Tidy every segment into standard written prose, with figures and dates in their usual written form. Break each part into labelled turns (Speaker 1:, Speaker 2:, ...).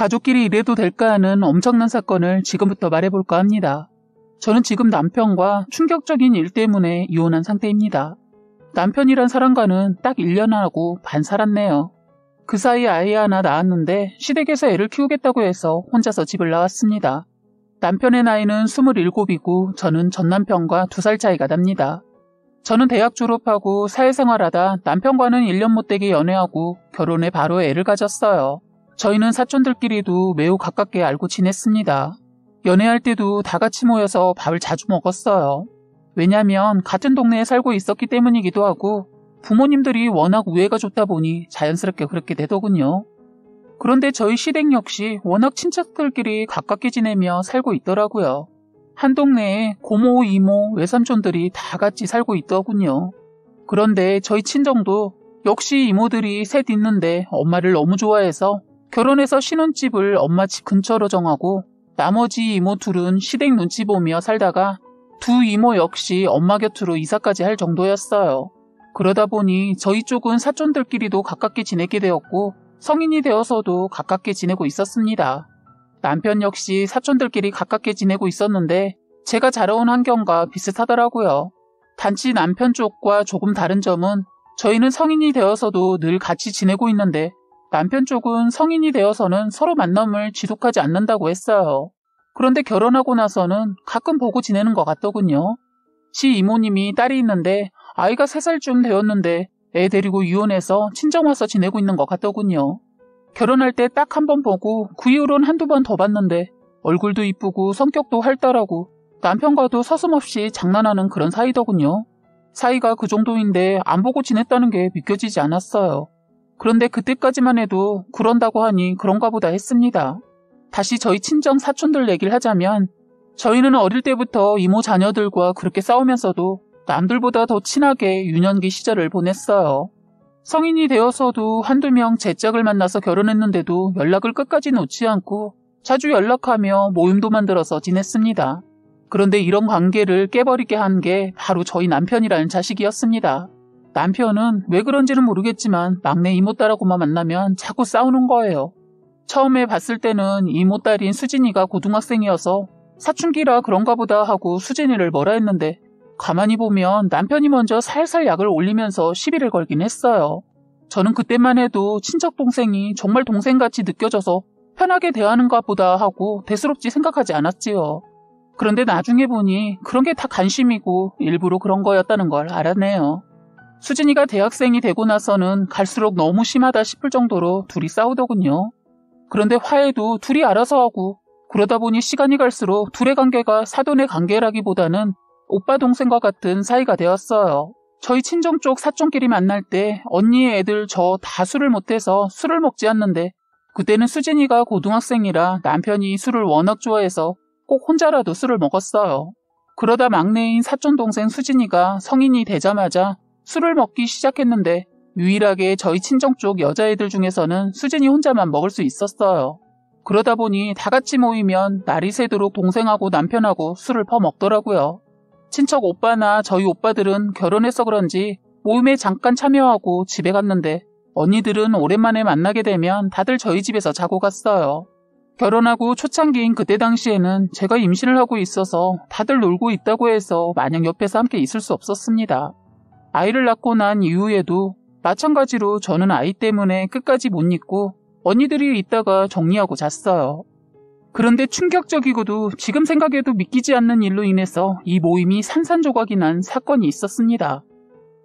Speaker 1: 가족끼리 이래도 될까 하는 엄청난 사건을 지금부터 말해볼까 합니다. 저는 지금 남편과 충격적인 일 때문에 이혼한 상태입니다. 남편이란 사람과는 딱 1년 하고 반 살았네요. 그 사이에 아이 하나 낳았는데 시댁에서 애를 키우겠다고 해서 혼자서 집을 나왔습니다. 남편의 나이는 27이고 저는 전 남편과 2살 차이가 납니다. 저는 대학 졸업하고 사회생활하다 남편과는 1년 못되게 연애하고 결혼해 바로 애를 가졌어요. 저희는 사촌들끼리도 매우 가깝게 알고 지냈습니다. 연애할 때도 다 같이 모여서 밥을 자주 먹었어요. 왜냐면 같은 동네에 살고 있었기 때문이기도 하고 부모님들이 워낙 우애가 좋다 보니 자연스럽게 그렇게 되더군요. 그런데 저희 시댁 역시 워낙 친척들끼리 가깝게 지내며 살고 있더라고요. 한 동네에 고모, 이모, 외삼촌들이 다 같이 살고 있더군요. 그런데 저희 친정도 역시 이모들이 셋 있는데 엄마를 너무 좋아해서 결혼해서 신혼집을 엄마 집 근처로 정하고 나머지 이모 둘은 시댁 눈치 보며 살다가 두 이모 역시 엄마 곁으로 이사까지 할 정도였어요. 그러다 보니 저희 쪽은 사촌들끼리도 가깝게 지내게 되었고 성인이 되어서도 가깝게 지내고 있었습니다. 남편 역시 사촌들끼리 가깝게 지내고 있었는데 제가 자라온 환경과 비슷하더라고요. 단지 남편 쪽과 조금 다른 점은 저희는 성인이 되어서도 늘 같이 지내고 있는데 남편 쪽은 성인이 되어서는 서로 만남을 지속하지 않는다고 했어요. 그런데 결혼하고 나서는 가끔 보고 지내는 것 같더군요. 시이모님이 딸이 있는데 아이가 3살쯤 되었는데 애 데리고 이혼해서 친정 와서 지내고 있는 것 같더군요. 결혼할 때 딱 한 번 보고 그 이후로는 한두 번 더 봤는데 얼굴도 이쁘고 성격도 활달하고 남편과도 서슴없이 장난하는 그런 사이더군요. 사이가 그 정도인데 안 보고 지냈다는 게 믿겨지지 않았어요. 그런데 그때까지만 해도 그런다고 하니 그런가 보다 했습니다. 다시 저희 친정 사촌들 얘기를 하자면 저희는 어릴 때부터 이모 자녀들과 그렇게 싸우면서도 남들보다 더 친하게 유년기 시절을 보냈어요. 성인이 되어서도 한두 명 제 짝을 만나서 결혼했는데도 연락을 끝까지 놓지 않고 자주 연락하며 모임도 만들어서 지냈습니다. 그런데 이런 관계를 깨버리게 한 게 바로 저희 남편이라는 자식이었습니다. 남편은 왜 그런지는 모르겠지만 막내 이모딸하고만 만나면 자꾸 싸우는 거예요. 처음에 봤을 때는 이모딸인 수진이가 고등학생이어서 사춘기라 그런가 보다 하고 수진이를 뭐라 했는데 가만히 보면 남편이 먼저 살살 약을 올리면서 시비를 걸긴 했어요. 저는 그때만 해도 친척 동생이 정말 동생같이 느껴져서 편하게 대하는가 보다 하고 대수롭지 생각하지 않았지요. 그런데 나중에 보니 그런 게 다 관심이고 일부러 그런 거였다는 걸 알았네요. 수진이가 대학생이 되고 나서는 갈수록 너무 심하다 싶을 정도로 둘이 싸우더군요. 그런데 화해도 둘이 알아서 하고 그러다 보니 시간이 갈수록 둘의 관계가 사돈의 관계라기보다는 오빠 동생과 같은 사이가 되었어요. 저희 친정 쪽 사촌끼리 만날 때 언니의 애들 저 다 술을 못해서 술을 먹지 않는데 그때는 수진이가 고등학생이라 남편이 술을 워낙 좋아해서 꼭 혼자라도 술을 먹었어요. 그러다 막내인 사촌 동생 수진이가 성인이 되자마자 술을 먹기 시작했는데 유일하게 저희 친정 쪽 여자애들 중에서는 수진이 혼자만 먹을 수 있었어요. 그러다 보니 다 같이 모이면 날이 새도록 동생하고 남편하고 술을 퍼먹더라고요. 친척 오빠나 저희 오빠들은 결혼해서 그런지 모임에 잠깐 참여하고 집에 갔는데 언니들은 오랜만에 만나게 되면 다들 저희 집에서 자고 갔어요. 결혼하고 초창기인 그때 당시에는 제가 임신을 하고 있어서 다들 놀고 있다고 해서 마냥 옆에서 함께 있을 수 없었습니다. 아이를 낳고 난 이후에도 마찬가지로 저는 아이 때문에 끝까지 못 있고 언니들이 있다가 정리하고 잤어요. 그런데 충격적이고도 지금 생각해도 믿기지 않는 일로 인해서 이 모임이 산산조각이 난 사건이 있었습니다.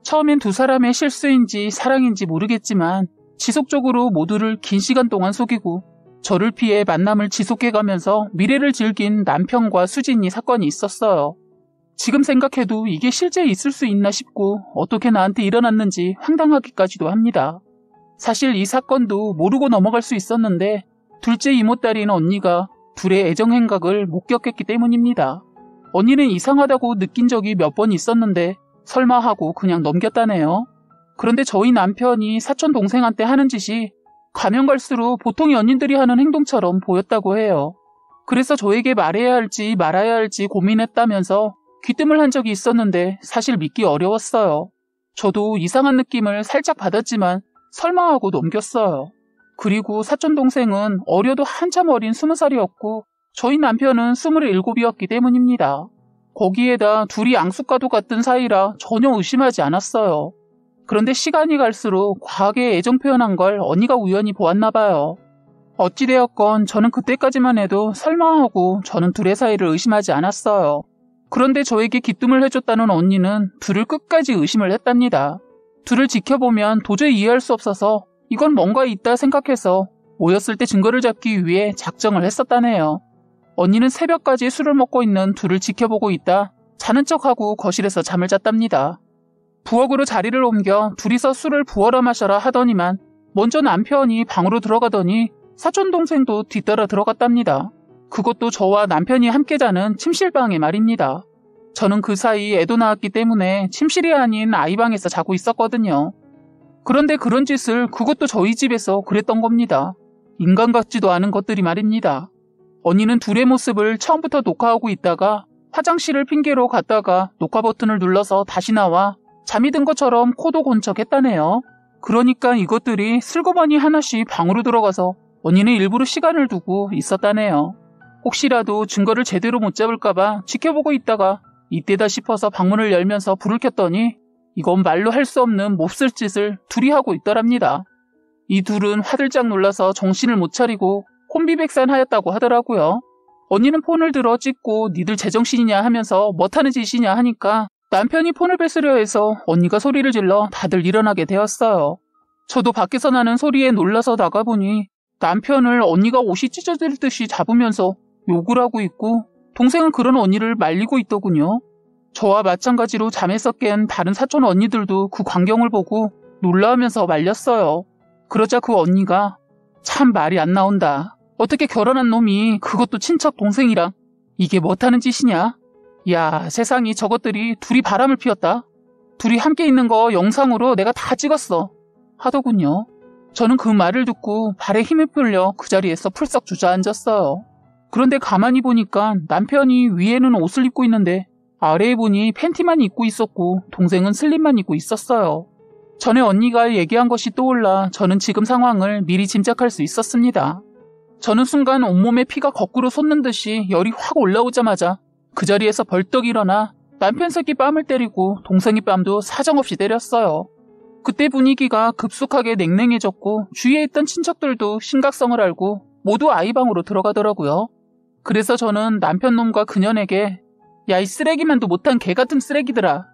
Speaker 1: 처음엔 두 사람의 실수인지 사랑인지 모르겠지만 지속적으로 모두를 긴 시간 동안 속이고 저를 피해 만남을 지속해가면서 미래를 즐긴 남편과 수진이 사건이 있었어요. 지금 생각해도 이게 실제 있을 수 있나 싶고 어떻게 나한테 일어났는지 황당하기까지도 합니다. 사실 이 사건도 모르고 넘어갈 수 있었는데 둘째 이모딸인 언니가 둘의 애정 행각을 목격했기 때문입니다. 언니는 이상하다고 느낀 적이 몇 번 있었는데 설마 하고 그냥 넘겼다네요. 그런데 저희 남편이 사촌 동생한테 하는 짓이 가면 갈수록 보통 연인들이 하는 행동처럼 보였다고 해요. 그래서 저에게 말해야 할지 말아야 할지 고민했다면서 귀뜸을 한 적이 있었는데 사실 믿기 어려웠어요. 저도 이상한 느낌을 살짝 받았지만 설마 하고 넘겼어요. 그리고 사촌동생은 어려도 한참 어린 20살이었고 저희 남편은 27이었기 때문입니다. 거기에다 둘이 앙숙과도 같은 사이라 전혀 의심하지 않았어요. 그런데 시간이 갈수록 과하게 애정 표현한 걸 언니가 우연히 보았나 봐요. 어찌되었건 저는 그때까지만 해도 설마하고 저는 둘의 사이를 의심하지 않았어요. 그런데 저에게 기뜸을 해줬다는 언니는 둘을 끝까지 의심을 했답니다. 둘을 지켜보면 도저히 이해할 수 없어서 이건 뭔가 있다 생각해서 모였을 때 증거를 잡기 위해 작정을 했었다네요. 언니는 새벽까지 술을 먹고 있는 둘을 지켜보고 있다 자는 척하고 거실에서 잠을 잤답니다. 부엌으로 자리를 옮겨 둘이서 술을 부어라 마셔라 하더니만 먼저 남편이 방으로 들어가더니 사촌동생도 뒤따라 들어갔답니다. 그것도 저와 남편이 함께 자는 침실방에 말입니다. 저는 그 사이 애도 낳았기 때문에 침실이 아닌 아이방에서 자고 있었거든요. 그런데 그런 짓을 그것도 저희 집에서 그랬던 겁니다. 인간 같지도 않은 것들이 말입니다. 언니는 둘의 모습을 처음부터 녹화하고 있다가 화장실을 핑계로 갔다가 녹화 버튼을 눌러서 다시 나와 잠이 든 것처럼 코도 곤 척했다네요. 그러니까 이것들이 슬그머니 하나씩 방으로 들어가서 언니는 일부러 시간을 두고 있었다네요. 혹시라도 증거를 제대로 못 잡을까봐 지켜보고 있다가 이때다 싶어서 방문을 열면서 불을 켰더니 이건 말로 할 수 없는 몹쓸 짓을 둘이 하고 있더랍니다. 이 둘은 화들짝 놀라서 정신을 못 차리고 혼비백산하였다고 하더라고요. 언니는 폰을 들어 찍고 니들 제정신이냐 하면서 뭐하는 짓이냐 하니까 남편이 폰을 뺏으려 해서 언니가 소리를 질러 다들 일어나게 되었어요. 저도 밖에서 나는 소리에 놀라서 나가보니 남편을 언니가 옷이 찢어질 듯이 잡으면서 욕을 하고 있고 동생은 그런 언니를 말리고 있더군요. 저와 마찬가지로 잠에서 깬 다른 사촌 언니들도 그 광경을 보고 놀라하면서 말렸어요. 그러자 그 언니가 참 말이 안 나온다. 어떻게 결혼한 놈이 그것도 친척 동생이랑 이게 뭐하는 짓이냐? 야, 세상이 저것들이 둘이 바람을 피웠다. 둘이 함께 있는 거 영상으로 내가 다 찍었어. 하더군요. 저는 그 말을 듣고 발에 힘을 풀려 그 자리에서 풀썩 주저앉았어요. 그런데 가만히 보니까 남편이 위에는 옷을 입고 있는데 아래에 보니 팬티만 입고 있었고 동생은 슬립만 입고 있었어요. 전에 언니가 얘기한 것이 떠올라 저는 지금 상황을 미리 짐작할 수 있었습니다. 저는 순간 온몸에 피가 거꾸로 솟는 듯이 열이 확 올라오자마자 그 자리에서 벌떡 일어나 남편 새끼 뺨을 때리고 동생이 뺨도 사정없이 때렸어요. 그때 분위기가 급속하게 냉랭해졌고 주위에 있던 친척들도 심각성을 알고 모두 아이방으로 들어가더라고요. 그래서 저는 남편 놈과 그년에게 야, 이 쓰레기만도 못한 개같은 쓰레기들아.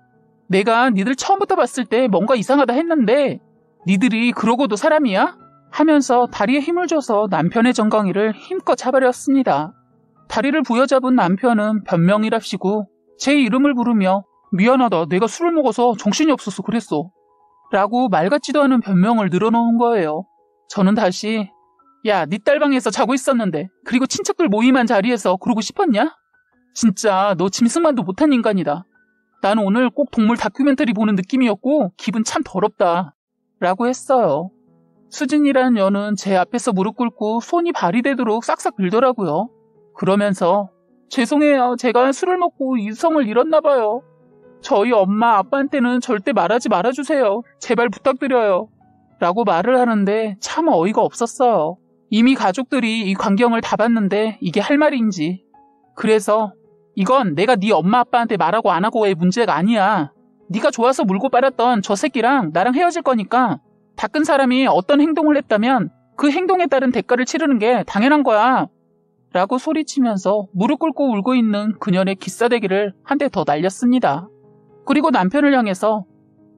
Speaker 1: 내가 니들 처음부터 봤을 때 뭔가 이상하다 했는데 니들이 그러고도 사람이야? 하면서 다리에 힘을 줘서 남편의 정강이를 힘껏 잡아렸습니다. 다리를 부여잡은 남편은 변명이랍시고 제 이름을 부르며 미안하다, 내가 술을 먹어서 정신이 없어서 그랬어 라고 말 같지도 않은 변명을 늘어놓은 거예요. 저는 다시 야, 니 딸방에서 자고 있었는데 그리고 친척들 모임한 자리에서 그러고 싶었냐? 진짜 너 짐승만도 못한 인간이다. 나는 오늘 꼭 동물 다큐멘터리 보는 느낌이었고 기분 참 더럽다 라고 했어요. 수진이라는 여는 제 앞에서 무릎 꿇고 손이 발이 되도록 싹싹 빌더라고요. 그러면서 죄송해요, 제가 술을 먹고 이성을 잃었나 봐요. 저희 엄마 아빠한테는 절대 말하지 말아주세요. 제발 부탁드려요 라고 말을 하는데 참 어이가 없었어요. 이미 가족들이 이 광경을 다 봤는데 이게 할 말인지. 그래서 이건 내가 네 엄마 아빠한테 말하고 안 하고의 문제가 아니야. 네가 좋아서 물고 빨았던 저 새끼랑 나랑 헤어질 거니까 다 큰 사람이 어떤 행동을 했다면 그 행동에 따른 대가를 치르는 게 당연한 거야 라고 소리치면서 무릎 꿇고 울고 있는 그녀의 기싸대기를 한 대 더 날렸습니다. 그리고 남편을 향해서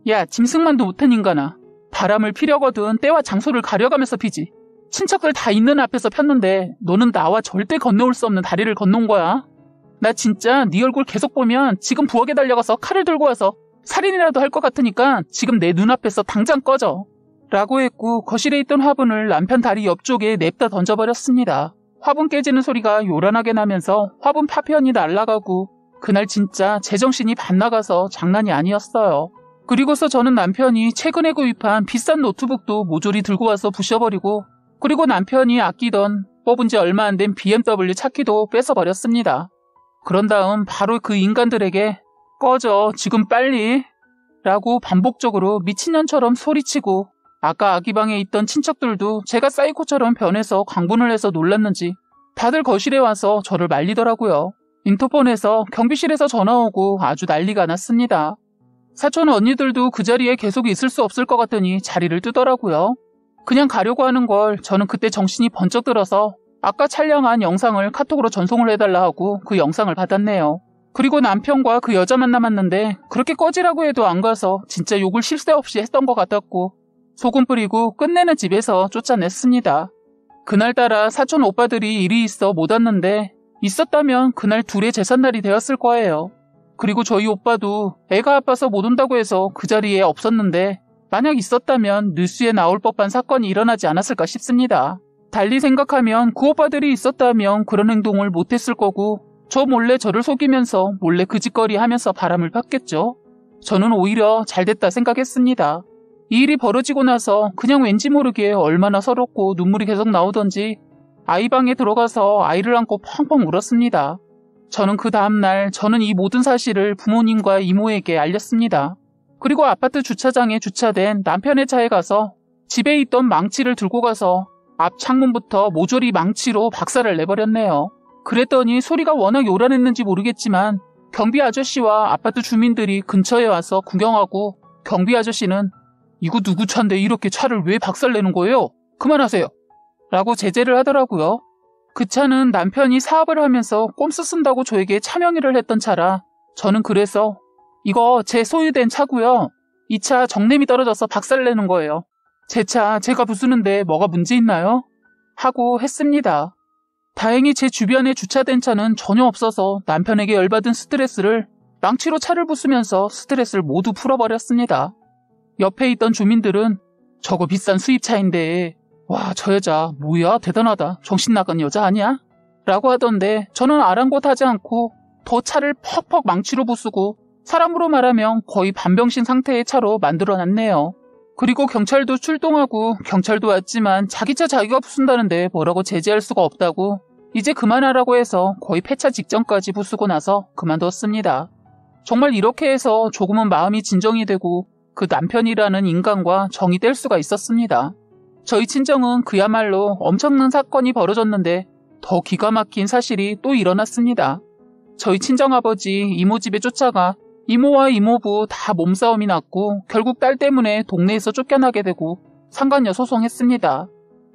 Speaker 1: 야, 짐승만도 못한 인간아. 바람을 피려거든 때와 장소를 가려가면서 피지. 친척들 다 있는 앞에서 폈는데 너는 나와 절대 건너올 수 없는 다리를 건너온 거야. 나 진짜 네 얼굴 계속 보면 지금 부엌에 달려가서 칼을 들고 와서 살인이라도 할 것 같으니까 지금 내 눈앞에서 당장 꺼져 라고 했고 거실에 있던 화분을 남편 다리 옆쪽에 냅다 던져버렸습니다. 화분 깨지는 소리가 요란하게 나면서 화분 파편이 날아가고 그날 진짜 제정신이 반나가서 장난이 아니었어요. 그리고서 저는 남편이 최근에 구입한 비싼 노트북도 모조리 들고 와서 부셔버리고 그리고 남편이 아끼던 뽑은 지 얼마 안 된 BMW 차키도 뺏어버렸습니다. 그런 다음 바로 그 인간들에게 꺼져 지금 빨리 라고 반복적으로 미친년처럼 소리치고 아까 아기방에 있던 친척들도 제가 사이코처럼 변해서 강분을 해서 놀랐는지 다들 거실에 와서 저를 말리더라고요. 인터폰에서 경비실에서 전화 오고 아주 난리가 났습니다. 사촌 언니들도 그 자리에 계속 있을 수 없을 것 같더니 자리를 뜨더라고요. 그냥 가려고 하는 걸 저는 그때 정신이 번쩍 들어서 아까 촬영한 영상을 카톡으로 전송을 해달라 하고 그 영상을 받았네요. 그리고 남편과 그 여자만 남았는데 그렇게 꺼지라고 해도 안 가서 진짜 욕을 쉴 새 없이 했던 것 같았고 소금 뿌리고 끝내는 집에서 쫓아냈습니다. 그날따라 사촌 오빠들이 일이 있어 못 왔는데 있었다면 그날 둘의 제삿날이 되었을 거예요. 그리고 저희 오빠도 애가 아파서 못 온다고 해서 그 자리에 없었는데 만약 있었다면 뉴스에 나올 법한 사건이 일어나지 않았을까 싶습니다. 달리 생각하면 그 오빠들이 있었다면 그런 행동을 못했을 거고 저 몰래 저를 속이면서 몰래 그 짓거리 하면서 바람을 폈겠죠. 저는 오히려 잘됐다 생각했습니다. 이 일이 벌어지고 나서 그냥 왠지 모르게 얼마나 서럽고 눈물이 계속 나오던지 아이 방에 들어가서 아이를 안고 펑펑 울었습니다. 저는 그 다음날 저는 이 모든 사실을 부모님과 이모에게 알렸습니다. 그리고 아파트 주차장에 주차된 남편의 차에 가서 집에 있던 망치를 들고 가서 앞 창문부터 모조리 망치로 박살을 내버렸네요. 그랬더니 소리가 워낙 요란했는지 모르겠지만 경비 아저씨와 아파트 주민들이 근처에 와서 구경하고 경비 아저씨는 이거 누구 차인데 이렇게 차를 왜 박살내는 거예요? 그만하세요. 라고 제재를 하더라고요. 그 차는 남편이 사업을 하면서 꼼수 쓴다고 저에게 차 명의를 했던 차라 저는 그래서 이거 제 소유된 차고요. 이 차 정냄이 떨어져서 박살내는 거예요. 제 차 제가 부수는데 뭐가 문제 있나요? 하고 했습니다. 다행히 제 주변에 주차된 차는 전혀 없어서 남편에게 열받은 스트레스를 망치로 차를 부수면서 스트레스를 모두 풀어버렸습니다. 옆에 있던 주민들은 저거 비싼 수입차인데 와, 저 여자 뭐야 대단하다. 정신 나간 여자 아니야? 라고 하던데 저는 아랑곳하지 않고 더 차를 퍽퍽 망치로 부수고 사람으로 말하면 거의 반병신 상태의 차로 만들어놨네요. 그리고 경찰도 출동하고 경찰도 왔지만 자기 차 자기가 부순다는데 뭐라고 제재할 수가 없다고 이제 그만하라고 해서 거의 폐차 직전까지 부수고 나서 그만뒀습니다. 정말 이렇게 해서 조금은 마음이 진정이 되고 그 남편이라는 인간과 정이 뗄 수가 있었습니다. 저희 친정은 그야말로 엄청난 사건이 벌어졌는데 더 기가 막힌 사실이 또 일어났습니다. 저희 친정아버지 이모 집에 쫓아가 이모와 이모부 다 몸싸움이 났고 결국 딸 때문에 동네에서 쫓겨나게 되고 상간녀 소송했습니다.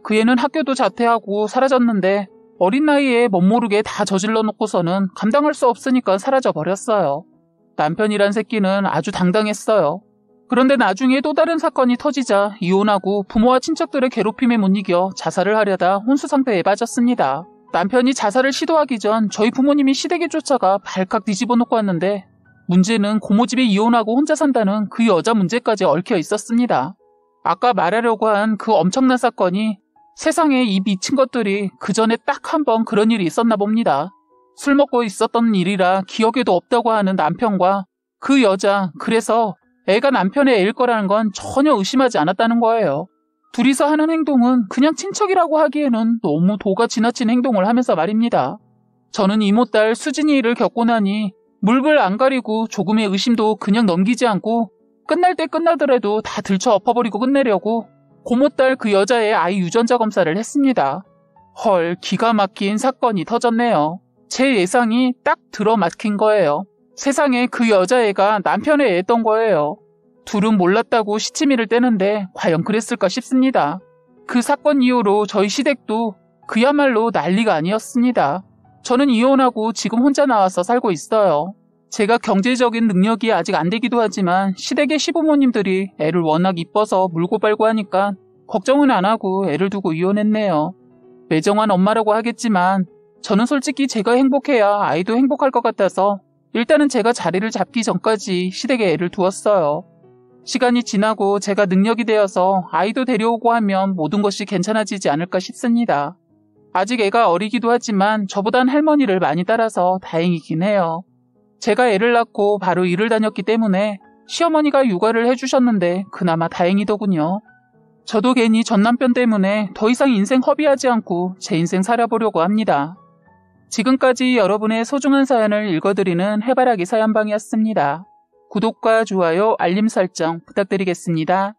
Speaker 1: 그 애는 학교도 자퇴하고 사라졌는데 어린 나이에 멋모르게 다 저질러 놓고서는 감당할 수 없으니까 사라져버렸어요. 남편이란 새끼는 아주 당당했어요. 그런데 나중에 또 다른 사건이 터지자 이혼하고 부모와 친척들의 괴롭힘에 못 이겨 자살을 하려다 혼수 상태에 빠졌습니다. 남편이 자살을 시도하기 전 저희 부모님이 시댁에 쫓아가 발칵 뒤집어 놓고 왔는데 문제는 고모집에 이혼하고 혼자 산다는 그 여자 문제까지 얽혀 있었습니다. 아까 말하려고 한 그 엄청난 사건이 세상에 이 미친 것들이 그 전에 딱 한 번 그런 일이 있었나 봅니다. 술 먹고 있었던 일이라 기억에도 없다고 하는 남편과 그 여자, 그래서 애가 남편의 애일 거라는 건 전혀 의심하지 않았다는 거예요. 둘이서 하는 행동은 그냥 친척이라고 하기에는 너무 도가 지나친 행동을 하면서 말입니다. 저는 이모딸 수진이 일을 겪고 나니 물불 안 가리고 조금의 의심도 그냥 넘기지 않고 끝날 때 끝나더라도 다 들쳐 엎어버리고 끝내려고 고모딸 그 여자의 아이 유전자 검사를 했습니다. 헐, 기가 막힌 사건이 터졌네요. 제 예상이 딱 들어맞힌 거예요. 세상에 그 여자애가 남편의 애였던 거예요. 둘은 몰랐다고 시치미를 떼는데 과연 그랬을까 싶습니다. 그 사건 이후로 저희 시댁도 그야말로 난리가 아니었습니다. 저는 이혼하고 지금 혼자 나와서 살고 있어요. 제가 경제적인 능력이 아직 안 되기도 하지만 시댁의 시부모님들이 애를 워낙 이뻐서 물고 빨고 하니까 걱정은 안 하고 애를 두고 이혼했네요. 매정한 엄마라고 하겠지만 저는 솔직히 제가 행복해야 아이도 행복할 것 같아서 일단은 제가 자리를 잡기 전까지 시댁에 애를 두었어요. 시간이 지나고 제가 능력이 되어서 아이도 데려오고 하면 모든 것이 괜찮아지지 않을까 싶습니다. 아직 애가 어리기도 하지만 저보단 할머니를 많이 따라서 다행이긴 해요. 제가 애를 낳고 바로 일을 다녔기 때문에 시어머니가 육아를 해주셨는데 그나마 다행이더군요. 저도 괜히 전 남편 때문에 더 이상 인생 허비하지 않고 제 인생 살아보려고 합니다. 지금까지 여러분의 소중한 사연을 읽어드리는 해바라기 사연방이었습니다. 구독과 좋아요, 알림 설정 부탁드리겠습니다.